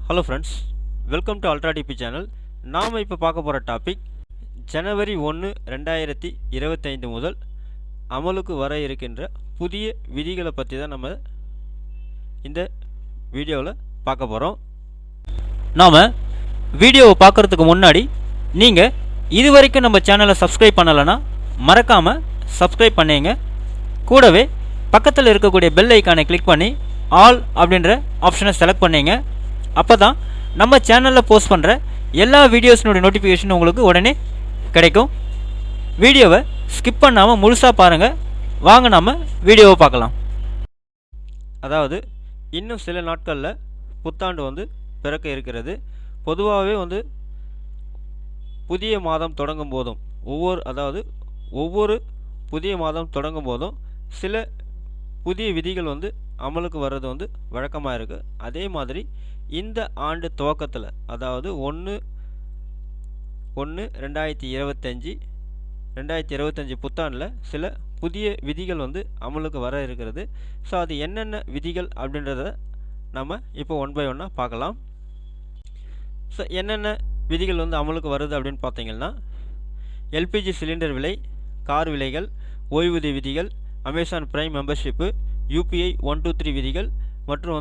Hello friends, welcome to ultra DP channel. நாம் இப்போ பார்க்க போகிற டாபிக் ஜனவரி 1, 2025 முதல் அமலுக்கு வர இருக்கின்ற புதிய விதிகளை பற்றி தான் நம்ம இந்த வீடியோவில் பார்க்க போகிறோம். நாம் வீடியோவை பார்க்குறதுக்கு முன்னாடி நீங்கள் இது வரைக்கும் நம்ம சேனலை சப்ஸ்கிரைப் பண்ணலைன்னா மறக்காமல் சப்ஸ்கிரைப் பண்ணிங்க. கூடவே பக்கத்தில் இருக்கக்கூடிய பெல் ஐக்கானை கிளிக் பண்ணி ஆல் அப்படின்ற ஆப்ஷனை செலக்ட் பண்ணிங்க. அப்போ தான் நம்ம சேனலில் போஸ்ட் பண்ணுற எல்லா வீடியோஸினுடைய நோட்டிஃபிகேஷன் உங்களுக்கு உடனே கிடைக்கும். வீடியோவை ஸ்கிப் பண்ணாமல் முழுசாக பாருங்கள். வாங்க நம்ம வீடியோவை பார்க்கலாம். அதாவது இன்னும் சில நாட்களில் புத்தாண்டு பிறக்க இருக்கிறது. பொதுவாகவே புதிய மாதம் தொடங்கும் போதும் ஒவ்வொரு புதிய மாதம் தொடங்கும் போதும் சில புதிய விதிகள் அமலுக்கு வர்றது வழக்கமாக இருக்குது. அதே மாதிரி இந்த ஆண்டு துவக்கத்தில், அதாவது 1/1/2025 புத்தாண்டில் சில புதிய விதிகள் அமலுக்கு வர இருக்கிறது. ஸோ அது என்னென்ன விதிகள் அப்படின்றத நம்ம இப்போ ஒன் பை ஒன்னாக பார்க்கலாம். ஸோ என்னென்ன விதிகள் அமலுக்கு வருது அப்படின்னு பார்த்தீங்கன்னா, எல்பிஜி சிலிண்டர் விலை, கார் விலைகள், ஓய்வூதிய விதிகள், அமேசான் பிரைம் மெம்பர்ஷிப்பு, யூபிஐ 123 விதிகள் மற்றும்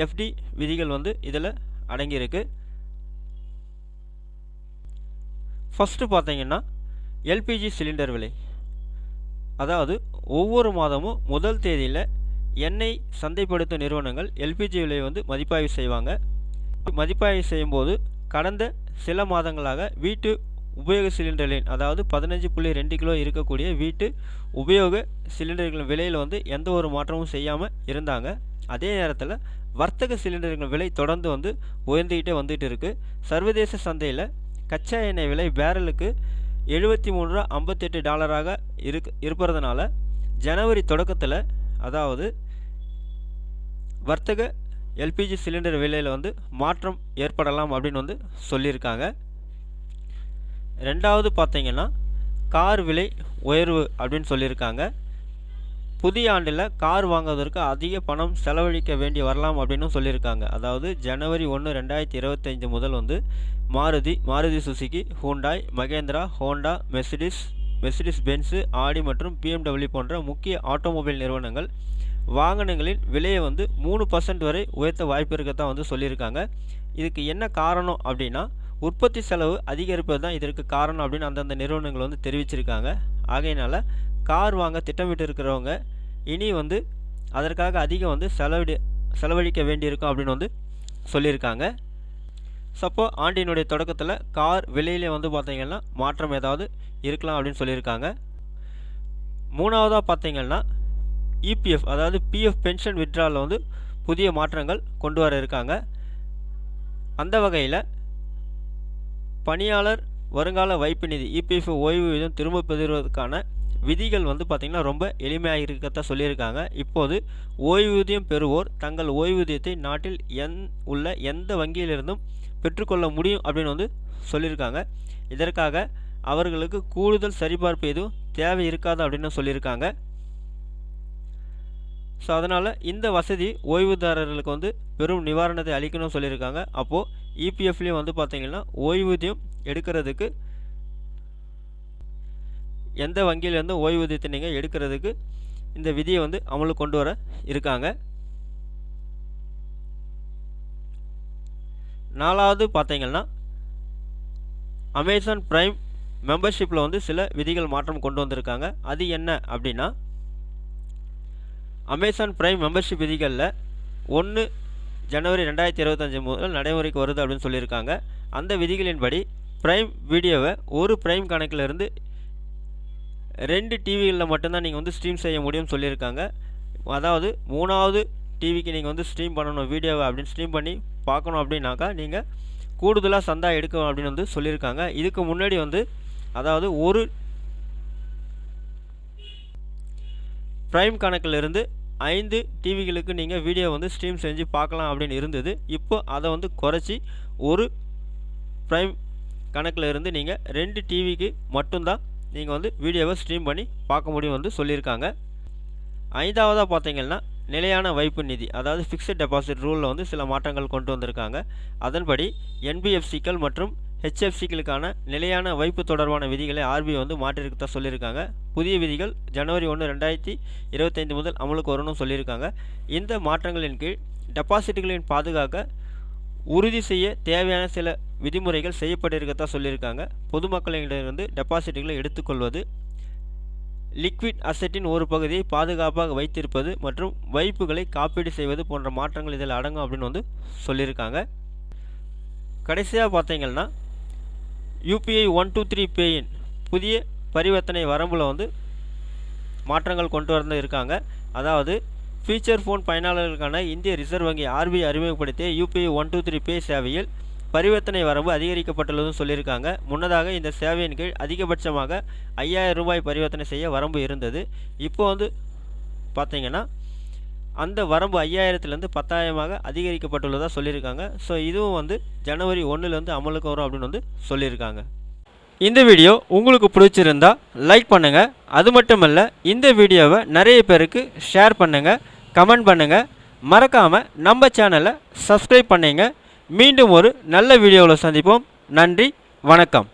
எஃப்டி விதிகள் இதில் அடங்கியிருக்கு. ஃபஸ்ட்டு பார்த்தீங்கன்னா எல்பிஜி சிலிண்டர் விலை. அதாவது ஒவ்வொரு மாதமும் முதல் தேதியில் எண்ணெய் சந்தைப்படுத்தும் நிறுவனங்கள் எல்பிஜி விலையை மதிப்பாய்வு செய்வாங்க. மதிப்பாய்வு செய்யும்போது கடந்த சில மாதங்களாக வீட்டு உபயோக சிலிண்டர்களின், அதாவது 15.2 கிலோ இருக்கக்கூடிய வீட்டு உபயோக சிலிண்டர்களின் விலையில் எந்த ஒரு மாற்றமும் செய்யாமல் இருந்தாங்க. அதே நேரத்தில் வர்த்தக சிலிண்டர்கள் விலை தொடர்ந்து உயர்ந்துக்கிட்டே வந்துட்டு இருக்குது. சர்வதேச சந்தையில் கச்சா எண்ணெய் விலை பேரலுக்கு $73.58 இருப்பதனால ஜனவரி தொடக்கத்தில், அதாவது வர்த்தக எல்பிஜி சிலிண்டர் விலையில் மாற்றம் ஏற்படலாம் அப்படின்னு சொல்லியிருக்காங்க. ரெண்டாவது பார்த்தீங்கன்னா கார் விலை உயர்வு அப்படின்னு சொல்லியிருக்காங்க. புதிய ஆண்டில் கார் வாங்குவதற்கு அதிக பணம் செலவழிக்க வேண்டி வரலாம் அப்படின்னு சொல்லியிருக்காங்க. அதாவது ஜனவரி 1, 2025 முதல் Maruti Suzuki, Hyundai, Mahindra, Honda, Mercedes Benz, Audi மற்றும் BMW போன்ற முக்கிய ஆட்டோமொபைல் நிறுவனங்கள் வாகனங்களின் விலையை 3% வரை உயர்த்த வாய்ப்பு இருக்கத்தான் சொல்லியிருக்காங்க. இதுக்கு என்ன காரணம் அப்படின்னா, உற்பத்தி செலவு அதிகரிப்பது தான் இதற்கு காரணம் அப்படின்னு அந்தந்த நிறுவனங்கள் தெரிவிச்சிருக்காங்க. ஆகையினால கார் வாங்க திட்டமிட்டு இருக்கிறவங்க இனி அதற்காக அதிகம் செலவழிக்க வேண்டியிருக்கும் அப்படின்னு சொல்லியிருக்காங்க. சப்போ ஆண்டினுடைய தொடக்கத்தில் கார் விலையிலே பார்த்தீங்கன்னா மாற்றம் ஏதாவது இருக்கலாம் அப்படின்னு சொல்லியிருக்காங்க. மூணாவதாக பார்த்தீங்கன்னா இபிஎஃப், அதாவது பிஎஃப் பென்ஷன் வித்ட்ராவில் புதிய மாற்றங்கள் கொண்டு வர இருக்காங்க. அந்த வகையில் பணியாளர் வருங்கால வைப்பு நிதி இபிஎஃப் ஓய்வூதியம் திரும்ப பெறுவதற்கான விதிகள் பார்த்திங்கன்னா ரொம்ப எளிமையாக இருக்கத்தான் சொல்லியிருக்காங்க. இப்போது ஓய்வூதியம் பெறுவோர் தங்கள் ஓய்வூதியத்தை நாட்டில் உள்ள எந்த வங்கியிலிருந்தும் பெற்றுக்கொள்ள முடியும் அப்படின்னு சொல்லியிருக்காங்க. இதற்காக அவர்களுக்கு கூடுதல் சரிபார்ப்பு எதுவும் தேவை இருக்காது அப்படின்னு சொல்லியிருக்காங்க. ஸோ அதனால் இந்த வசதி ஓய்வுதாரர்களுக்கு பெரும் நிவாரணத்தை அளிக்கணும்னு சொல்லியிருக்காங்க. அப்போது இபிஎஃப்லேயும் பார்த்திங்கன்னா ஓய்வூதியம் எடுக்கிறதுக்கு எந்த வங்கியிலேருந்து ஓய்வூதியத்தை நீங்கள் எடுக்கிறதுக்கு இந்த விதியை அமலுக்கு கொண்டு வர இருக்காங்க. நாலாவது பார்த்தீங்கன்னா அமேசான் பிரைம் மெம்பர்ஷிப்பில் சில விதிகள் மாற்றம் கொண்டு வந்திருக்காங்க. அது என்ன அப்படின்னா, அமேசான் பிரைம் மெம்பர்ஷிப் விதிகளில் 1 ஜனவரி 2025 முதல் நடைமுறைக்கு வருது அப்படின்னு சொல்லியிருக்காங்க. அந்த விதிகளின்படி பிரைம் வீடியோவை ஒரு பிரைம் கணக்கிலிருந்து 2 டிவிகளில் மட்டும்தான் நீங்கள் ஸ்ட்ரீம் செய்ய முடியும்னு சொல்லியிருக்காங்க. அதாவது 3வது டிவிக்கு நீங்கள் ஸ்ட்ரீம் பண்ணணும் வீடியோவை அப்படின்னு ஸ்ட்ரீம் பண்ணி பார்க்கணும் அப்படின்னாக்கா நீங்கள் கூடுதலாக சந்தா எடுக்கணும் அப்படின்னு சொல்லியிருக்காங்க. இதுக்கு முன்னாடி அதாவது ஒரு பிரைம் கணக்கிலிருந்து 5 டிவிகளுக்கு நீங்கள் வீடியோ ஸ்ட்ரீம் செஞ்சு பார்க்கலாம் அப்படின்னு இருந்தது. இப்போ அதை குறைச்சி ஒரு பிரைம் கணக்கில் இருந்து நீங்கள் 2 டிவிக்கு மட்டும்தான் நீங்கள் வீடியோவை ஸ்ட்ரீம் பண்ணி பார்க்க முடியும் சொல்லியிருக்காங்க. ஐந்தாவதாக பார்த்தீங்கன்னா நிலையான வைப்பு நிதி அதாவது ஃபிக்ஸட் டெபாசிட் ரூலில் வந்து சில மாற்றங்கள் கொண்டு வந்திருக்காங்க. அதன்படி என்பிஎஃப்சிக்கள் மற்றும் ஹெச்எஃப்சிக்களுக்கான நிலையான வைப்பு தொடர்பான விதிகளை ஆர்பிஐ வந்து மாற்றிருக்க சொல்லியிருக்காங்க. புதிய விதிகள் ஜனவரி 1, 2025 முதல் அமலுக்கு வரணும்னு சொல்லியிருக்காங்க. இந்த மாற்றங்களின் கீழ் டெபாசிட்டுகளின் பாதுகாக்க உறுதி செய்ய தேவையான சில விதிமுறைகள் செய்யப்பட்டிருக்கதா சொல்லியிருக்காங்க. பொதுமக்களிடமிருந்து டெபாசிட்டுகளை எடுத்துக்கொள்வது, லிக்விட் அசெட்டின் ஒரு பகுதியை பாதுகாப்பாக வைத்திருப்பது மற்றும் வைப்புகளை காப்பீடு செய்வது போன்ற மாற்றங்கள் இதில் அடங்கும் அப்படின்னு வந்து சொல்லியிருக்காங்க. கடைசியாக பார்த்தீங்கன்னா யூபிஐ 123 பேயின் புதிய பரிவர்த்தனை வரம்பில் வந்து மாற்றங்கள் கொண்டு வந்து இருக்காங்க. அதாவது ஃபீச்சர் ஃபோன் பயனாளர்களுக்கான இந்திய ரிசர்வ் வங்கி ஆர்பிஐ அறிமுகப்படுத்திய யூபிஐ 123 பே சேவையில் பரிவர்த்தனை வரம்பு அதிகரிக்கப்பட்டுள்ளதுன்னு சொல்லியிருக்காங்க. முன்னதாக இந்த சேவையின் கீழ் அதிகபட்சமாக 5000 ரூபாய் பரிவர்த்தனை செய்ய வரம்பு இருந்தது. இப்போ வந்து பார்த்தீங்கன்னா அந்த வரம்பு 5000லேருந்து 10,000 அதிகரிக்கப்பட்டுள்ளதாக சொல்லியிருக்காங்க. ஸோ இதுவும் வந்து ஜனவரி 1 அமலுக்கு வரும் அப்படின்னு வந்து சொல்லியிருக்காங்க. இந்த வீடியோ உங்களுக்கு பிடிச்சிருந்தா லைக் பண்ணுங்கள். அது மட்டும் இல்லை, இந்த வீடியோவை நிறைய பேருக்கு ஷேர் பண்ணுங்கள், கமெண்ட் பண்ணுங்கள். மறக்காமல் நம்ம சேனலை சப்ஸ்கிரைப் பண்ணுங்க. மீண்டும் ஒரு நல்ல வீடியோவில் சந்திப்போம். நன்றி, வணக்கம்.